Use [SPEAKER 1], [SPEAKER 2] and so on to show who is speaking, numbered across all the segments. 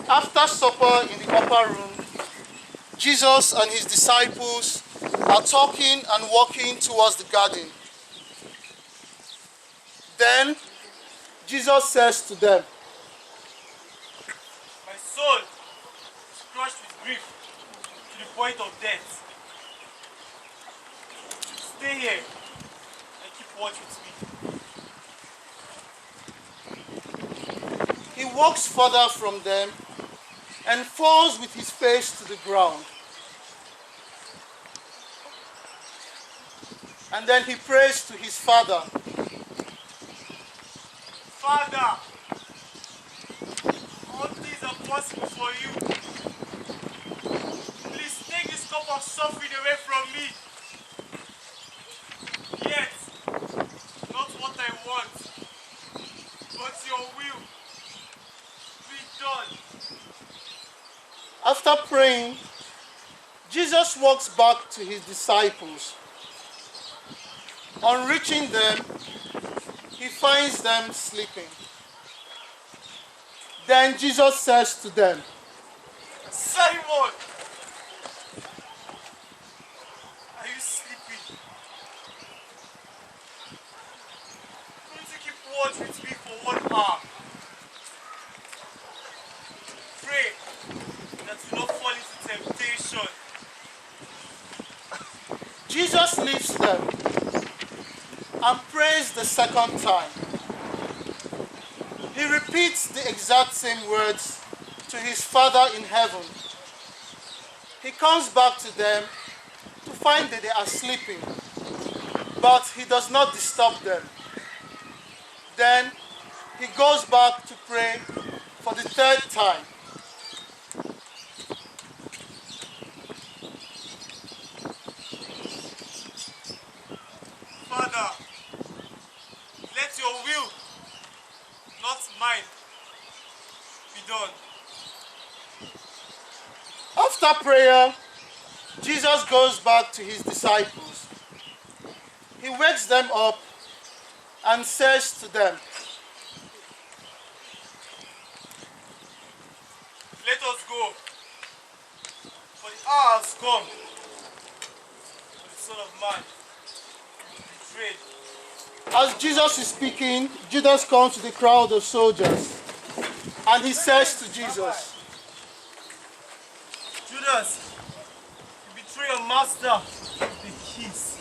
[SPEAKER 1] After supper in the upper room, Jesus and his disciples are talking and walking towards the garden. Then Jesus says to them,
[SPEAKER 2] "My soul is crushed with grief to the point of death. Stay here and keep watch with me."
[SPEAKER 1] He walks further from them and falls with his face to the ground. And then he prays to his Father.
[SPEAKER 2] "Father, all things are possible for you. Please take this cup of suffering away from me. Yet, not what I want, but your will be done."
[SPEAKER 1] After praying, Jesus walks back to his disciples. On reaching them, he finds them sleeping. Then Jesus says to them,
[SPEAKER 2] "Simon, are you sleeping? Couldn't you keep watch with me for 1 hour? Pray that you not fall into temptation."
[SPEAKER 1] Jesus leaves them and prays the second time. He repeats the exact same words to his Father in heaven. He comes back to them to find that they are sleeping, but he does not disturb them. Then he goes back to pray for the third time.
[SPEAKER 2] "Father, let your will, not mine, be done."
[SPEAKER 1] After prayer, Jesus goes back to his disciples. He wakes them up and says to them,
[SPEAKER 2] "Let us go, for the hour has come for the Son of Man to be betrayed."
[SPEAKER 1] As Jesus is speaking, Judas comes to the crowd of soldiers and he says to Jesus,
[SPEAKER 2] "Judas, you betray your master with the keys."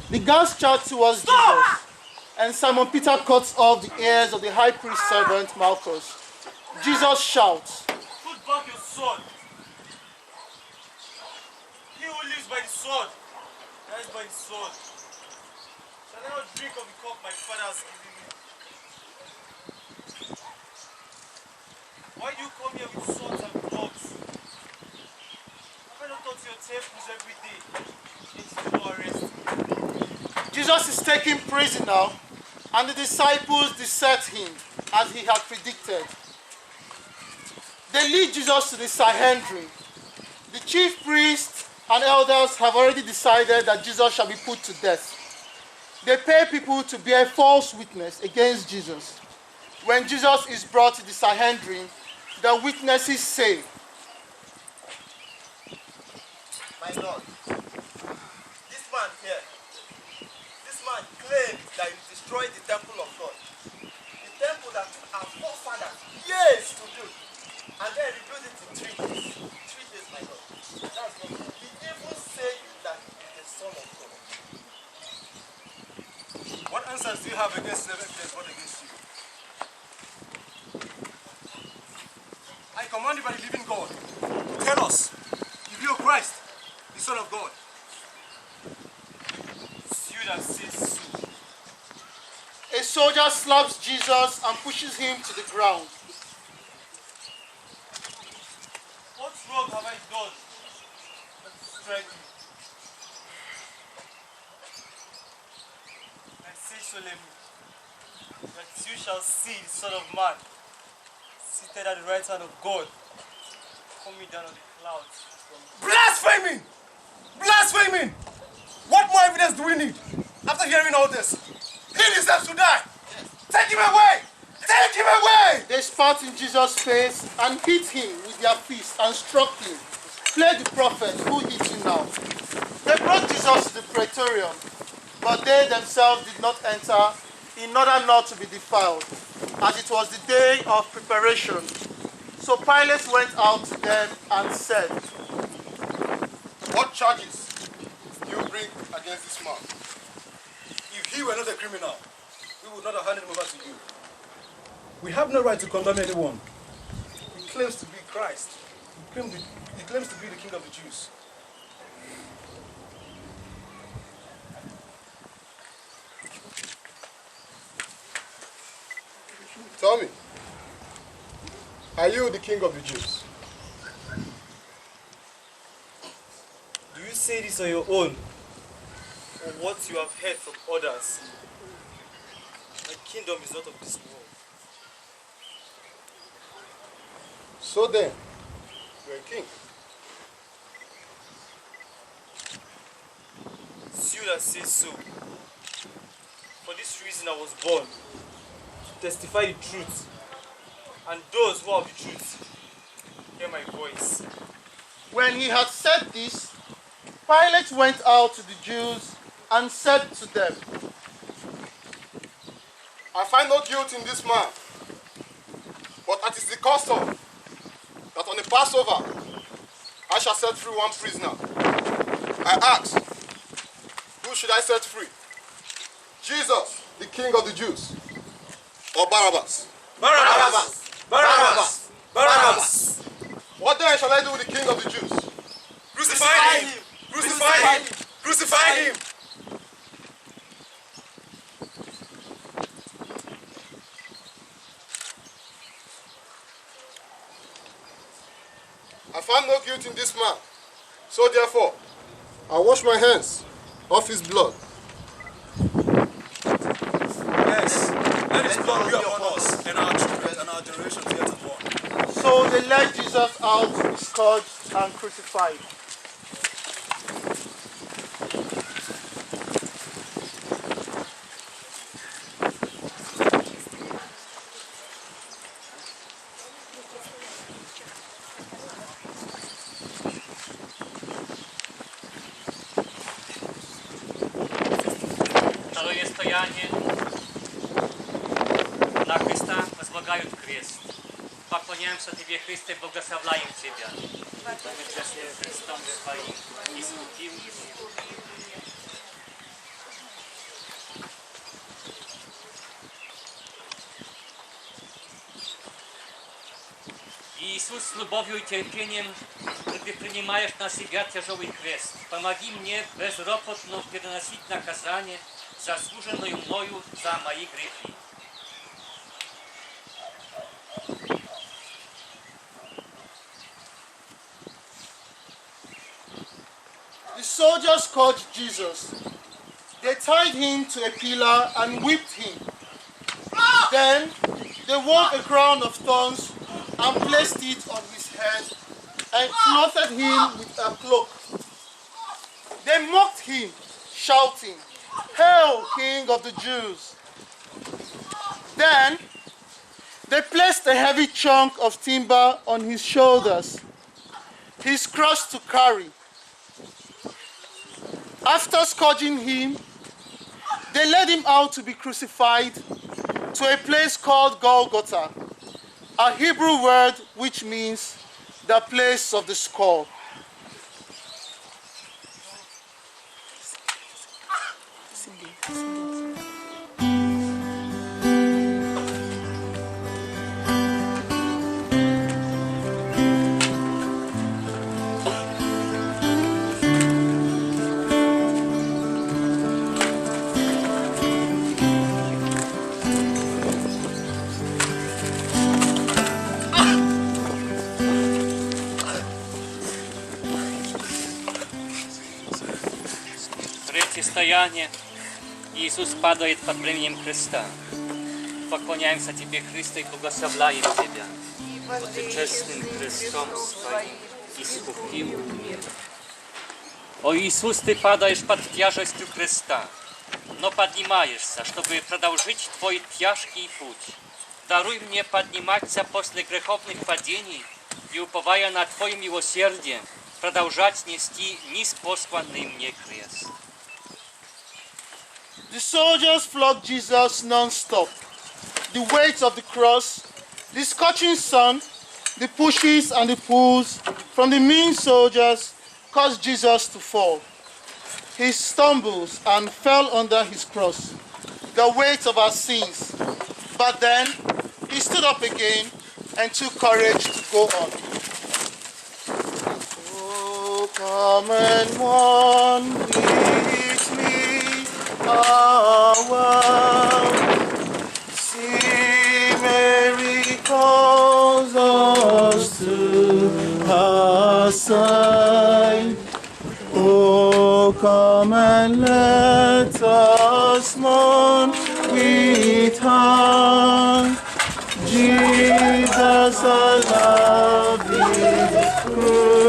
[SPEAKER 1] the guards charge towards Jesus, and Simon Peter cuts off the ears of the high priest's servant Malchus. Jesus shouts,
[SPEAKER 2] "Put back your sword. He who lives by the sword dies by the sword. Shall I not drink of the cup my Father has given me? Why do you come here with swords and clubs? Have I not taught your temples every day? Yet you do not arrest me."
[SPEAKER 1] Jesus is taken prisoner, and the disciples desert him as he had predicted. They lead Jesus to the Sahendrin. The chief priests and elders have already decided that Jesus shall be put to death. They pay people to bear false witness against Jesus. When Jesus is brought to the Sahendrin, the witnesses say,
[SPEAKER 3] "My Lord, this man here, this man claimed that you destroyed the temple of God, the temple that took our forefathers years to build, and then rebuild it in 3 days. 3 days, my Lord. That's not good. He even said that he is the Son of God."
[SPEAKER 2] What answers do you have against the evidence brought against you? I command you by the living God to tell us if you are Christ, the Son of God. It's you that says so.
[SPEAKER 1] a soldier slaps Jesus and pushes him to the ground.
[SPEAKER 2] What wrong have I done that you strike me? I say solemnly that you shall see the Son of Man seated at the right hand of God, coming down on the clouds from
[SPEAKER 4] Blaspheming! Blaspheming! What more evidence do we need after hearing all this? He deserves to die! Take him away! Take Take him away!
[SPEAKER 1] They spat in Jesus' face and hit him with their fists and struck him. Play the prophet, who hit you now? They brought Jesus to the praetorium, but they themselves did not enter in order not to be defiled, as it was the day of preparation. So Pilate went out to them and said,
[SPEAKER 4] What charges do you bring against this man? If he were not a criminal, we would not have handed him over to you. We have no right to condemn anyone. He claims to be Christ. He claims to be the King of the Jews. Tell me, are you the King of the Jews?
[SPEAKER 2] Do you say this on your own, or what you have heard from others? My kingdom is not of this world.
[SPEAKER 4] So then, you're a king.
[SPEAKER 2] Judas says so. For this reason I was born, to testify the truth. And those who have the truth, hear my voice.
[SPEAKER 1] When he had said this, Pilate went out to the Jews and said to them,
[SPEAKER 4] I find no guilt in this man, but it is the custom that on the Passover I shall set free one prisoner. I ask, who should I set free? Jesus, the King of the Jews, or Barabbas?
[SPEAKER 2] Barabbas! Barabbas! Barabbas!
[SPEAKER 4] What then shall I do with the King of the Jews?
[SPEAKER 2] Crucify him!
[SPEAKER 4] Crucify him! Crucify him! I found no guilt in this man. So therefore, I wash my hands of his blood.
[SPEAKER 5] Yes, let his blood be upon us and our children and our generations yet unborn.
[SPEAKER 1] so they led Jesus out to be scourged and crucified.
[SPEAKER 6] Второе стояние. На Христа возлагают крест. Поклоняемся Тебе, Христе, благословляем Тебя. Мы Тебя Христом Твоим искупим. Иисус, с любовью и терпением Ты принимаешь на себя тяжелый крест. Помоги мне безропотно переносить наказание, заслуженную мною за мои грехи.
[SPEAKER 1] The soldiers scourged Jesus. They tied him to a pillar and whipped him. Then they wove a crown of thorns and placed it on his head and clothed him with a cloak. They mocked him, shouting, "Hail, King of the Jews!" Then they placed a heavy chunk of timber on his shoulders, his cross to carry. After scourging him, they led him out to be crucified to a place called Golgotha, a Hebrew word which means the place of the skull.
[SPEAKER 6] Третье стояние. Иисус падает под бременем креста. Поклоняемся Тебе, Христе, и благословляем Тебя. Вот Ты честным крестом своим искупил мир. О Иисус, Ты падаешь под тяжестью креста, но поднимаешься, чтобы продолжить Твой тяжкий путь. Daruj мне подниматься после греховных падений и, уповая на Твое милосердие, продолжать нести ниспосланный мне крест.
[SPEAKER 1] The soldiers flogged Jesus non-stop. The weight of the cross, the scorching sun, the pushes and the pulls from the mean soldiers caused Jesus to fall. He stumbles and fell under his cross, the weight of our sins. But then he stood up again and took courage to go on. Oh, come and mourn with me a while. See, Mary calls us to her side. Oh, come and let us mourn with her. Jesus, our love is crucified.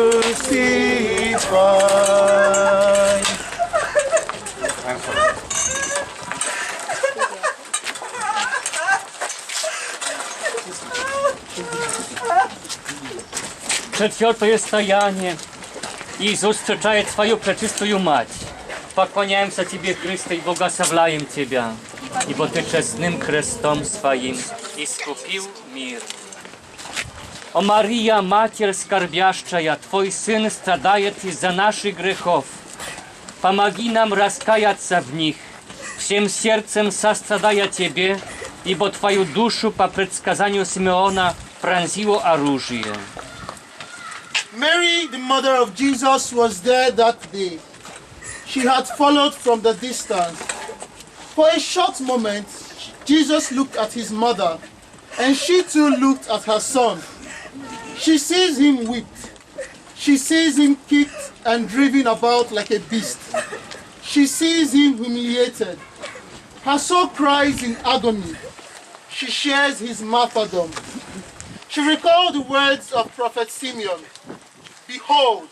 [SPEAKER 6] Trzecie стояние. Иисус встречает свою пречистую мать. Поклоняемся Тебе, Христе, и благословляем Тебя, ибо Ты честным крестом Своим искупил мир. О Мария, Матерь скорбящая, Твой Сын страдает из-за наших грехов. Помоги нам раскаяться в них, всем сердцем сострадая Тебе, ибо Твою душу по предсказанию Симеона пронзило оружие.
[SPEAKER 1] Mary, the mother of Jesus, was there that day. She had followed from the distance. For a short moment, Jesus looked at his mother, and she too looked at her son. She sees him whipped. She sees him kicked and driven about like a beast. She sees him humiliated. Her soul cries in agony. She shares his martyrdom. She recalled the words of Prophet Simeon. Behold,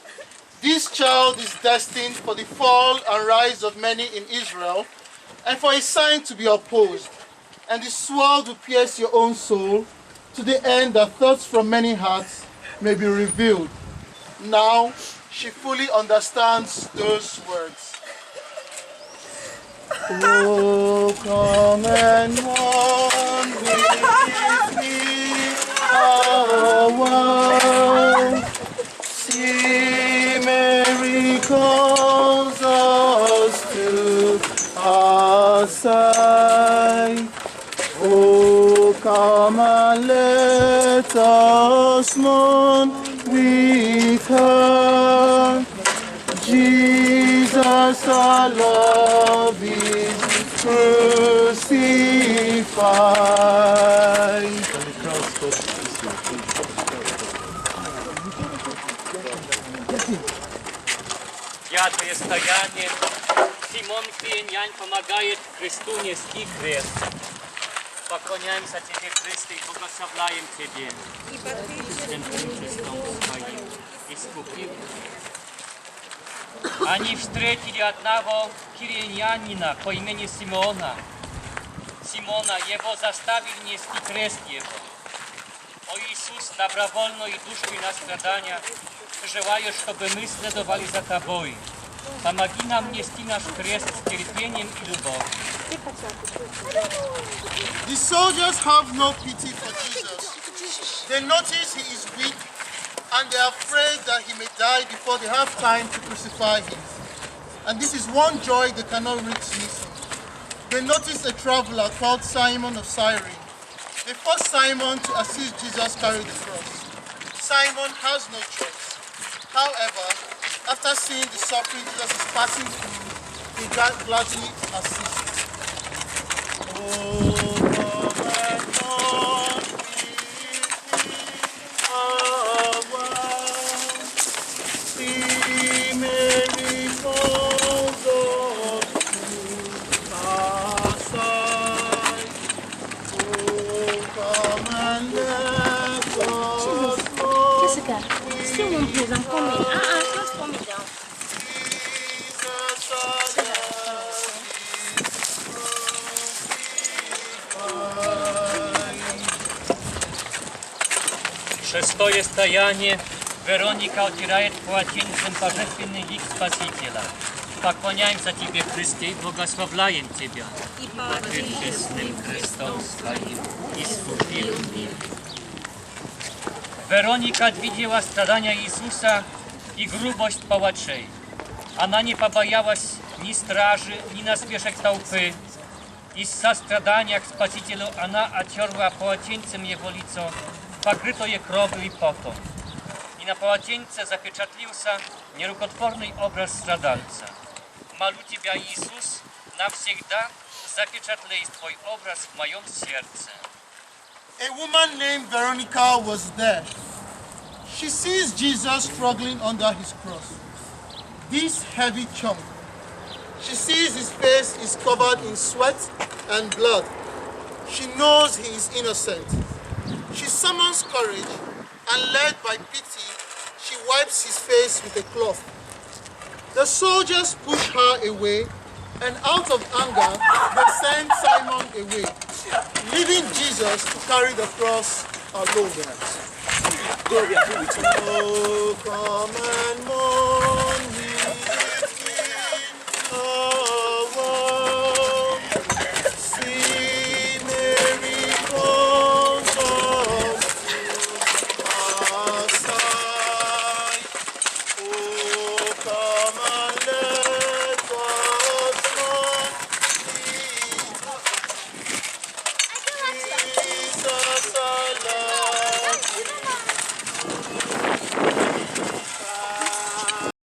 [SPEAKER 1] this child is destined for the fall and rise of many in Israel, and for a sign to be opposed, and the sword will pierce your own soul, to the end that thoughts from many hearts may be revealed. Now she fully understands those words. Oh, come and mourn with me a while. See, Mary calls us to her side. Oh, come and let us mourn with her. Jesus, our love is crucified.
[SPEAKER 6] Пятое стояние. Симон Киенянь помогает Христу нести крест. Поклоняемся Тебе, Христе, и благословляем Тебе. Святым крестом Своим искупил. Они встретили одного киенянина по имени Симона. Симона его заставили нести крест его. О Иисус, добровольно идущий на страдания, желаю, чтобы мы следовали за Тобой. Помоги нам нести наш крест с терпением и любовью.
[SPEAKER 1] The soldiers have no pity for Jesus. They notice he is weak, and they are afraid that he may die before they have time to crucify him. And this is one joy they cannot reach missing. They notice a traveler called Simon of Cyrene. They force Simon to assist Jesus carry the cross. Simon has no choice. However, after seeing the suffering Jesus is passing through, he gladly assists. Oh, come and mourn with me a while. See, Mary calls us to her side. Oh, come and let us mourn.
[SPEAKER 7] Jessica, still one place. I'm coming. Just calm me down.
[SPEAKER 1] Jesus, our love is crucified.
[SPEAKER 6] Шестое стояние. Вероника утирает полотенцем божественный лик Спасителя. Поклоняемся Тебе, Христе, и благословляем Тебя. Ты честным крестом своим искупил мир. Вероника видела страдания Иисуса и грубость палачей. Она не побоялась ни стражи, ни насмешек толпы. Из сострадания к Спасителю она оттерла полотенцем его лицо, покрытое кровью и потом. И на полотенце запечатлился нерукотворный образ страдальца. Молю Тебя, Иисус, навсегда запечатлей Твой образ в моем сердце.
[SPEAKER 1] A woman named Veronica was there. She sees Jesus struggling under his cross. This heavy chunk. She sees his face is covered in sweat and blood. She knows he is innocent. She summons courage and, led by pity, she wipes his face with a cloth. The soldiers push her away, and out of anger, they send Simon away, leaving Jesus to carry the cross alone. Oh, come and mourn